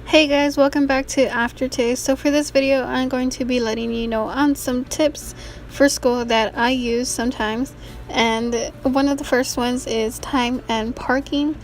Hey guys, welcome back to Aftertaste. So for this video, I'm going to be letting you know on some tips for school that I use sometimes. And one of the first ones is time and parking.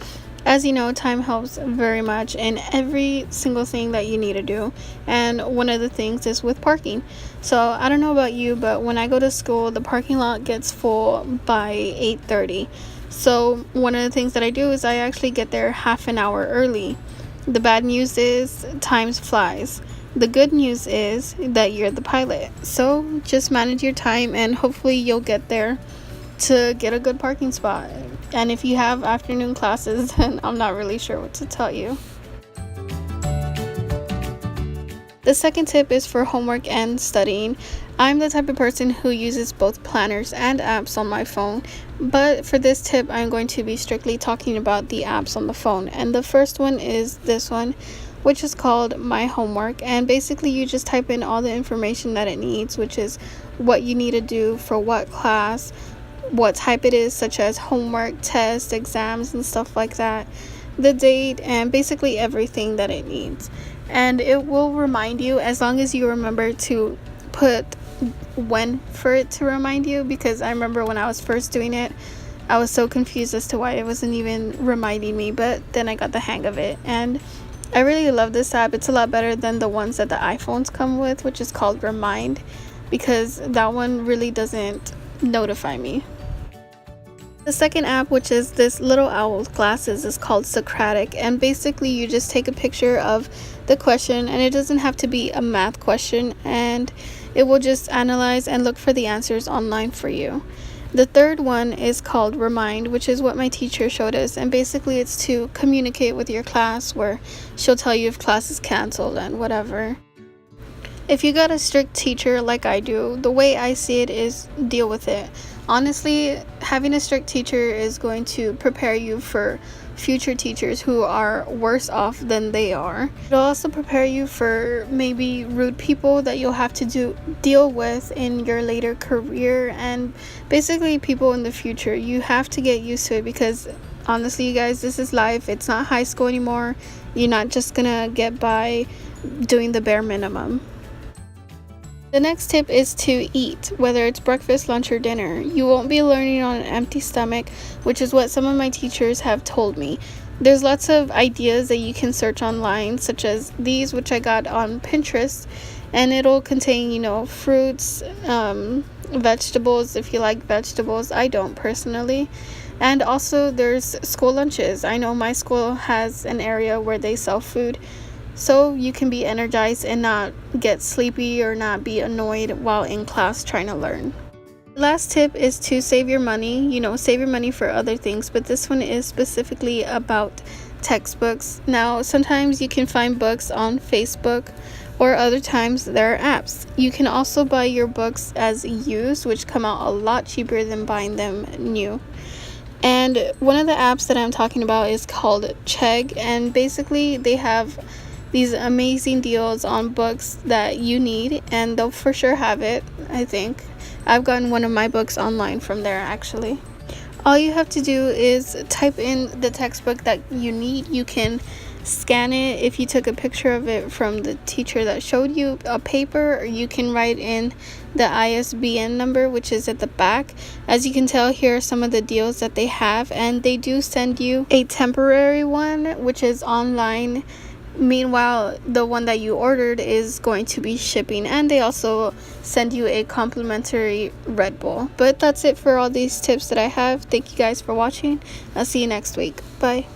As you know, time helps very much in every single thing that you need to do. And one of the things is with parking. So I don't know about you, but when I go to school, the parking lot gets full by 8:30. So one of the things that I do is I actually get there half an hour early. The bad news is time flies. The good news is that you're the pilot. So just manage your time and hopefully you'll get there to get a good parking spot. And if you have afternoon classes, then I'm not really sure what to tell you. The second tip is for homework and studying. I'm the type of person who uses both planners and apps on my phone, but for this tip, I'm going to be strictly talking about the apps on the phone. And the first one is this one, which is called My Homework. And basically, you just type in all the information that it needs, which is what you need to do for what class, what type it is, such as homework, tests, exams, and stuff like that, the date, and basically everything that it needs. And it will remind you as long as you remember to put when for it to remind you, because I remember when I was first doing it, I was so confused as to why it wasn't even reminding me, but then I got the hang of it. And I really love this app. It's a lot better than the ones that the iPhones come with, which is called Remind, because that one really doesn't notify me. The second app, which is this little owl with glasses, is called Socratic, and basically you just take a picture of the question, and it doesn't have to be a math question, and it will just analyze and look for the answers online for you. The third one is called Remind, which is what my teacher showed us, and basically it's to communicate with your class, where she'll tell you if class is canceled and whatever. If you got a strict teacher like I do, the way I see it is deal with it. Honestly, having a strict teacher is going to prepare you for future teachers who are worse off than they are. It'll also prepare you for maybe rude people that you'll have to deal with in your later career, and basically people in the future. You have to get used to it, because honestly, you guys, this is life. It's not high school anymore. You're not just gonna get by doing the bare minimum. The next tip is to eat, whether it's breakfast, lunch, or dinner. You won't be learning on an empty stomach, which is what some of my teachers have told me. There's lots of ideas that you can search online, such as these, which I got on Pinterest, and it'll contain, fruits, vegetables, if you like vegetables. I don't personally. And also there's school lunches. I know my school has an area where they sell food, so you can be energized and not get sleepy or not be annoyed while in class trying to learn. Last tip is to save your money. Save your money for other things, but this one is specifically about textbooks. Now, sometimes you can find books on Facebook, or other times there are apps. You can also buy your books as used, which come out a lot cheaper than buying them new. And one of the apps that I'm talking about is called Chegg, and basically they have these amazing deals on books that you need, and they'll for sure have it. I think I've gotten one of my books online from there actually. All you have to do is type in the textbook that you need. You can scan it if you took a picture of it from the teacher that showed you a paper, or you can write in the ISBN number, which is at the back. As you can tell, here are some of the deals that they have, and they do send you a temporary one, which is online. Meanwhile, the one that you ordered is going to be shipping, and they also send you a complimentary Red Bull. But that's it for all these tips that I have. Thank you guys for watching. I'll see you next week. Bye.